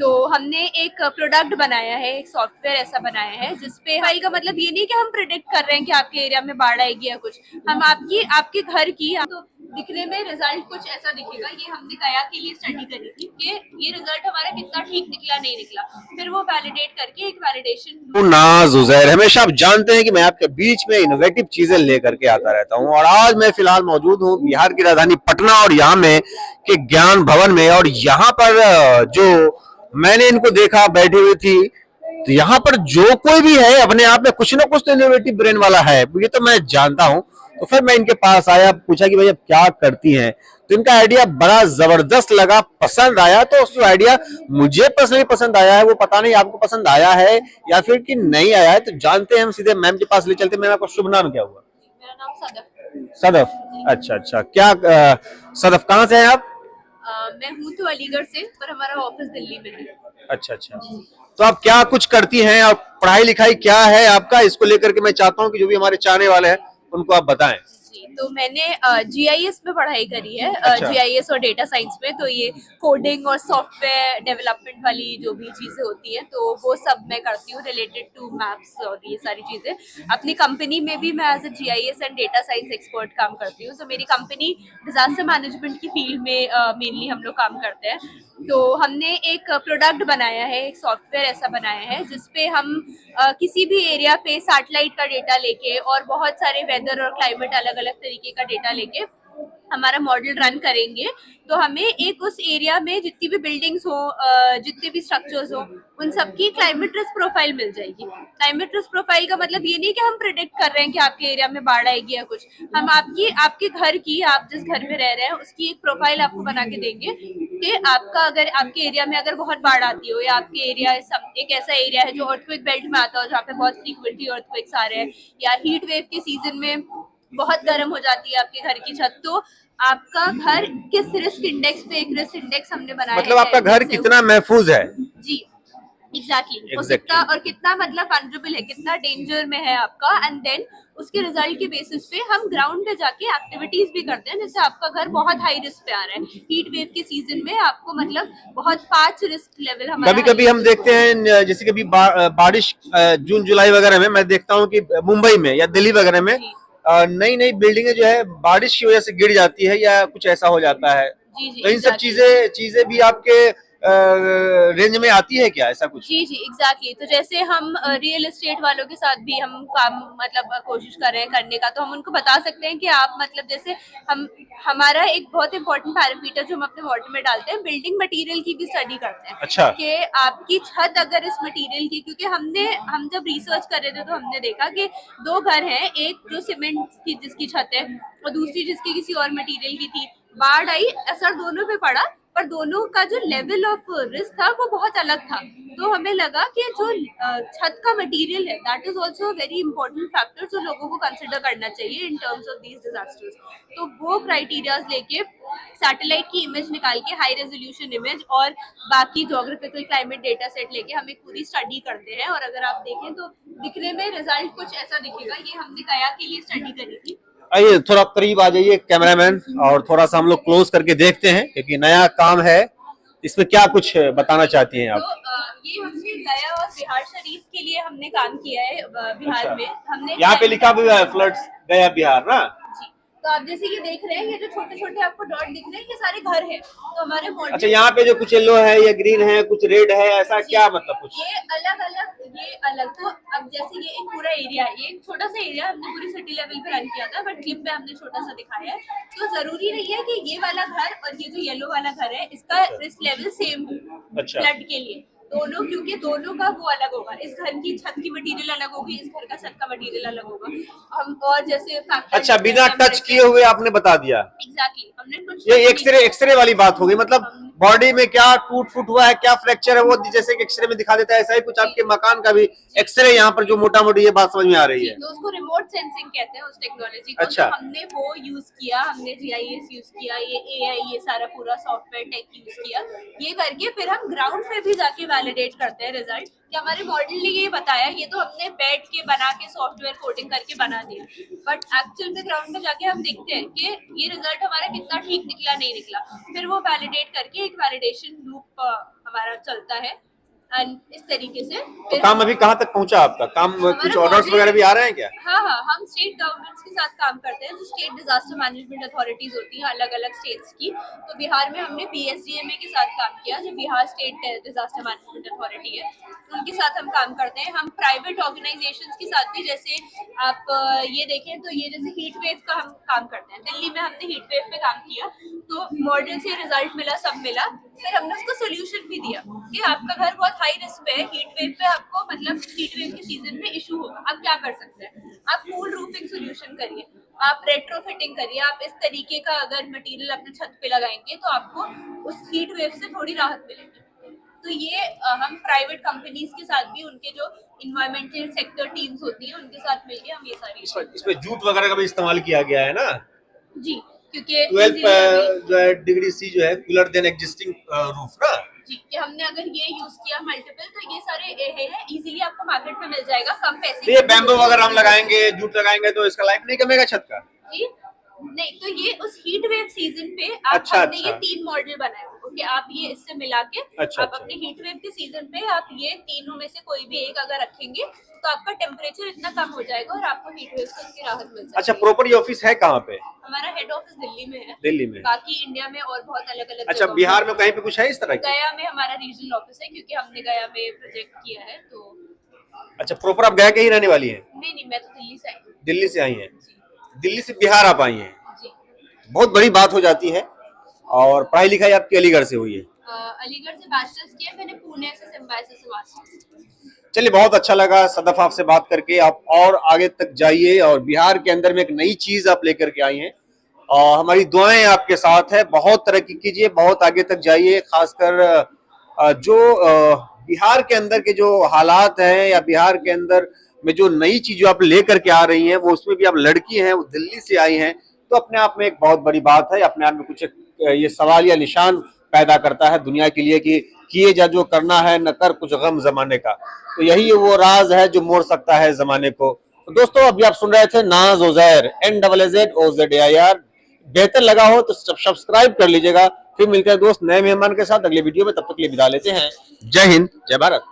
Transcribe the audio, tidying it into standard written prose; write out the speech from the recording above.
तो हमने एक प्रोडक्ट बनाया है, एक सॉफ्टवेयर ऐसा बनाया है जिसपे भाई का मतलब ये नहीं कि हम प्रिडिक्ट कर रहे हैं कि आपके एरिया में बाढ़ आएगी या कुछ, हम आपके घर की तो दिखने में रिजल्ट कुछ ऐसा दिखेगा। ये हमने गया के लिए स्टडी करी थी कि ये रिजल्ट हमारा कितना ठीक निकला नहीं निकला, फिर वो वैलिडेट करके एक वैलिडेशन। नाज उजैर, हमेशा आप जानते हैं कि मैं आपके बीच में इनोवेटिव चीजें लेकर के आता रहता हूं और आज मैं फिलहाल मौजूद हूं बिहार की राजधानी पटना और यहाँ में के ज्ञान भवन में। और यहाँ पर जो मैंने इनको देखा बैठी हुई थी, तो यहाँ पर जो कोई भी है अपने आप में कुछ ना कुछ तो इनोवेटिव ब्रेन वाला है, ये तो मैं जानता हूँ। तो फिर मैं इनके पास आया, पूछा कि भाई अब क्या करती हैं, तो इनका आइडिया बड़ा जबरदस्त लगा, पसंद आया। तो उस आइडिया मुझे पर्सनली पसंद आया है, वो पता नहीं आपको पसंद आया है या फिर कि नहीं आया है, तो जानते हैं। हम सीधे मैम के पास ले चलते। मैम आपका शुभ नाम क्या हुआ? मेरा नाम सदफ। सदफ, अच्छा अच्छा। क्या सदफ कहाँ से हैं आप? मैं हूँ तो अलीगढ़ से, पर हमारा ऑफिस दिल्ली में है। अच्छा अच्छा। तो आप क्या कुछ करती हैं और पढ़ाई लिखाई क्या है आपका, इसको लेकर के मैं चाहता हूँ कि जो भी हमारे चाहने वाले हैं उनको आप बताएं। तो मैंने जीआईएस में पढ़ाई करी है, अच्छा। जीआईएस और डेटा साइंस में। तो ये कोडिंग और सॉफ्टवेयर डेवलपमेंट वाली जो भी चीजें होती हैं तो वो सब मैं करती हूँ रिलेटेड टू मैप्स और ये सारी चीजें। अपनी कंपनी में भी मैं as a GIS and data science expert काम करती हूँ। तो मेरी कंपनी डिजास्टर मैनेजमेंट की फील्ड में मेनली हम लोग काम करते हैं। तो हमने एक प्रोडक्ट बनाया है, एक सॉफ्टवेयर ऐसा बनाया है जिसपे हम किसी भी एरिया पे सैटेलाइट का डेटा लेके और बहुत सारे वेदर और क्लाइमेट अलग अलग तरीके का डेटा लेके हमारा मॉडल रन करेंगे। तो हमें एक उस एरिया में जितनी भी बिल्डिंग्स हो, जितने भी स्ट्रक्चर्स हो, उन सबकी क्लाइमेट रिस्क प्रोफाइल मिल जाएगी। क्लाइमेट रिस्क प्रोफाइल का मतलब ये नहीं कि हम प्रिडिक्ट कर रहे हैं कि आपके एरिया में बाढ़ आएगी या कुछ, हम आपके घर की, आप जिस घर में रह रहे हैं उसकी एक प्रोफाइल आपको बना के देंगे कि आपका अगर आपके एरिया में अगर बहुत बाढ़ आती हो या आपके एरिया एक ऐसा एरिया है जो अर्थक्वेक बेल्ट में आता हो जहाँ पे बहुत फ्रीक्वेंटली अर्थक्वेक्स आ रहे हैं, या हीट वेव के सीजन में बहुत गर्म हो जाती है आपके घर की छत, तो आपका घर किस रिस्क इंडेक्स पे, एक रिस्क इंडेक्स हमने बनाया मतलब आपका घर कितना महफूज है। जी एग्जैक्टली वो Exactly. कितना और कितना मतलब वल्नरेबल है, कितना डेंजर में है आपका। एंड देन उसके रिजल्ट के बेसिस पे हम ग्राउंड पे जाके एक्टिविटीज भी करते हैं। जैसे आपका घर बहुत हाई रिस्क पे आ रहा है हीट वेव के सीजन में, आपको मतलब बहुत 5 रिस्क लेवल हमारा। कभी कभी हम देखते हैं जैसे कभी बारिश जून जुलाई वगैरह में मैं देखता हूँ कि मुंबई में या दिल्ली वगैरह में नई नई बिल्डिंगें जो है बारिश की वजह से गिर जाती है या कुछ ऐसा हो जाता है। तो इन सब चीजें भी आपके रेंज में आती है क्या, ऐसा कुछ? जी एग्जैक्टली। तो जैसे हम रियल एस्टेट वालों के साथ भी हम काम मतलब कोशिश कर रहे हैं करने का, तो हम उनको बता सकते हैं कि आप मतलब जैसे हमारा एक बहुत इंपॉर्टेंट पैरामीटर जो हम अपने मॉडल में डालते हैं, बिल्डिंग मटेरियल की भी स्टडी करते हैं। अच्छा। कि आपकी छत अगर इस मटेरियल की, क्योंकि हम जब रिसर्च कर रहे थे तो हमने देखा कि 2 घर हैं, एक जो सीमेंट की जिसकी छत है और दूसरी जिसकी किसी और मटेरियल की थी। बाढ़ आई, असर दोनों पे पड़ा, पर दोनों का जो लेवल ऑफ रिस्क था वो बहुत अलग था। तो हमें लगा कि जो छत का मटेरियल है that is also very important factor जो लोगों को कंसिडर करना चाहिए in terms of these disasters. तो वो क्राइटेरियाज लेके सैटेलाइट की इमेज निकाल के, हाई रेजोल्यूशन इमेज और बाकी ज्योग्राफिकल क्लाइमेट डेटा सेट लेके हम एक पूरी स्टडी करते हैं। और अगर आप देखें तो दिखने में रिजल्ट कुछ ऐसा दिखेगा। ये हमने गया के लिए स्टडी करी थी। आइए थोड़ा करीब आ जाइए कैमरामैन, और थोड़ा सा हम लोग क्लोज करके देखते हैं क्योंकि नया काम है। इसमें क्या कुछ बताना चाहती हैं आप? तो ये हमने गया और बिहार शरीफ के लिए हमने काम किया है। बिहार अच्छा। में हमने यहाँ पे लिखा भी है फ्लड्स गया बिहार ना। जी। तो आप जैसे ये देख रहे हैं, ये जो छोटे छोटे आपको डॉट दिख रहे हैं ये सारे घर हैं। तो हमारे मॉडल अच्छा, यहाँ पे जो कुछ येलो है या ग्रीन है, कुछ रेड है, ऐसा क्या मतलब कुछ? ये अलग तो अब जैसे ये एक पूरा एरिया है, ये एक छोटा सा एरिया हमने पूरी सिटी लेवल पे रन किया था, बट क्लिप में हमने छोटा सा दिखाया है। तो जरूरी नहीं है कि ये वाला घर और ये जो येलो वाला घर है इसका रिस्क लेवल सेम हो अच्छा। फ्लड के लिए। दोनों, क्योंकि दोनों का वो अलग होगा, इस घर की छत की मटेरियल अलग होगी, इस घर का छत का मटेरियल अलग होगा। हम और जैसे अच्छा, बिना टच किए हुए आपने बता दिया। एग्जैक्टली हमने कुछ ये एक्सरे वाली बात होगी, मतलब बॉडी में क्या टूट फूट हुआ है, क्या फ्रैक्चर है, वो जैसे कि एक्सरे में दिखा देता है, ऐसा ही कुछ आपके मकान का भी एक्सरे यहाँ पर जो मोटा मोटी ये बात समझ में आ रही है। तो उसको रिमोट सेंसिंग कहते हैं उस टेक्नोलॉजी को। अच्छा। तो हमने वो यूज किया, हमने जीआईएस यूज किया, ये एआई, ये सारा पूरा सॉफ्टवेयर टेक यूज किया। ये करके फिर हम ग्राउंड पे भी जाके वैलिडेट करते हैं रिजल्ट कि हमारे मॉडल ने ये बताया। ये तो हमने बैठ के बना के सॉफ्टवेयर कोडिंग करके बना दिया, बट एक्चुअल में ग्राउंड पे जाके हम देखते हैं कि ये रिजल्ट हमारा कितना ठीक निकला नहीं निकला, फिर वो वैलिडेट करके एक वैलिडेशन लूप हमारा चलता है। एंड इस तरीके से तो फिर काम अभी कहाँ तक पहुंचा आपका काम? कुछ ऑर्डर्स model- वगैरह भी आ रहे हैं क्या? हाँ, हम स्टेट गवर्नमेंट्स के साथ काम करते हैं, जो स्टेट डिजास्टर मैनेजमेंट अथॉरिटीज होती हैं अलग अलग स्टेट्स की। तो बिहार में हमने BSDMA के साथ काम किया, जो Bihar state disaster management authority है, उनके साथ हम काम करते हैं। हम प्राइवेट ऑर्गेनाइजेशंस के साथ भी, जैसे आप ये देखें तो ये जैसे हीट वेव का हम काम करते हैं। दिल्ली में हमने हीट वेव पे काम किया, तो मॉडल से रिजल्ट मिला, सब मिला। फिर हमने उसको सोल्यूशन भी दिया कि आपका घर बहुत हाई रिस्क पे है, हीट वेव पे आपको मतलब हीट वेव के सीजन में इशू होगा, आप क्या कर सकते हैं? आप कूल रूफिंग सोल्यूशन करिए, आप रेट्रोफिटिंग करिए, आप इस तरीके का अगर मटेरियल अपने छत पे लगाएंगे तो आपको उस हीट वेव से थोड़ी राहत मिलेगी। तो ये हम प्राइवेट कंपनीज के साथ भी, उनके जो इन्वायरमेंटल सेक्टर टीम्स होती हैं उनके साथ मिलके हम ये सारी इसमें जूट वगैरह का भी इस्तेमाल किया गया है ना? जी, क्योंकि 12 जो है डिग्री सी जो है कूलर देन एग्जिस्टिंग रूफ ना? जी, कि हमने अगर ये यूज किया मल्टीपल, तो ये सारे है इजीली आपको मार्केट में मिल जाएगा कम पैसे। तो ये बैम्बू वगैरह हम लगाएंगे, जूट लगाएंगे तो इसका लाइफ नहीं कमेगा छत का? जी नहीं, तो ये उस हीट वेव सीजन पे आप अच्छा, हमने अच्छा। ये 3 मॉडल बनाए। ओके, आप ये इससे मिला के अच्छा, आप अच्छा। अपने हीट वेव के सीजन पे आप ये तीनों में से कोई भी एक अगर रखेंगे तो आपका टेम्परेचर इतना कम हो जाएगा और आपको हीट वेव से उसकी राहत मिल जाएगी। अच्छा, प्रॉपर ऑफिस है कहाँ पे? हमारा हेड ऑफिस दिल्ली में है। दिल्ली में। बाकी इंडिया में और बहुत अलग अलग अच्छा, बिहार में कहीं पे कुछ है इस तरह की? गया में हमारा रीजनल ऑफिस है, क्योंकि हमने गया में प्रोजेक्ट किया है। तो अच्छा, प्रॉपर आप गया के ही रहने वाली हैं? नहीं, मैं तो दिल्ली से आई हूँ। दिल्ली से आई हैं? जी दिल्ली से बिहार आप आई हैं? जी। बहुत बड़ी बात हो जाती है। और पढ़ाई लिखाई आपकी अलीगढ़ से हुई है? अलीगढ़ से बैचलर्स किया मैंने, पुणे से सिम्बायोसिस से मास्टर्स। चलिए, बहुत अच्छा लगा सदफ आपसे बात करके। आप और आगे तक जाइए और बिहार के अंदर में एक नई चीज आप लेकर के आई हैं और हमारी दुआएं आपके साथ है। बहुत तरक्की कीजिए, बहुत आगे तक जाइए। खासकर जो बिहार के अंदर के जो हालात हैं या बिहार के अंदर में जो नई चीजें आप लेकर के आ रही हैं, वो उसमें भी आप लड़की हैं, वो दिल्ली से आई हैं, तो अपने आप में एक बहुत बड़ी बात है। अपने आप में कुछ ये सवाल या निशान पैदा करता है दुनिया के लिए कि किए जा जो करना है, न कर कुछ गम जमाने का। तो यही वो राज है जो मोड़ सकता है जमाने को। तो दोस्तों, अभी आप सुन रहे थे नाज उजैर, NZZOZAIR। बेहतर लगा हो तो सब्सक्राइब कर लीजिएगा। फिर मिलते हैं दोस्त नए मेहमान के साथ अगले वीडियो में। तब तक के लिए विदा लेते हैं। जय हिंद, जय भारत।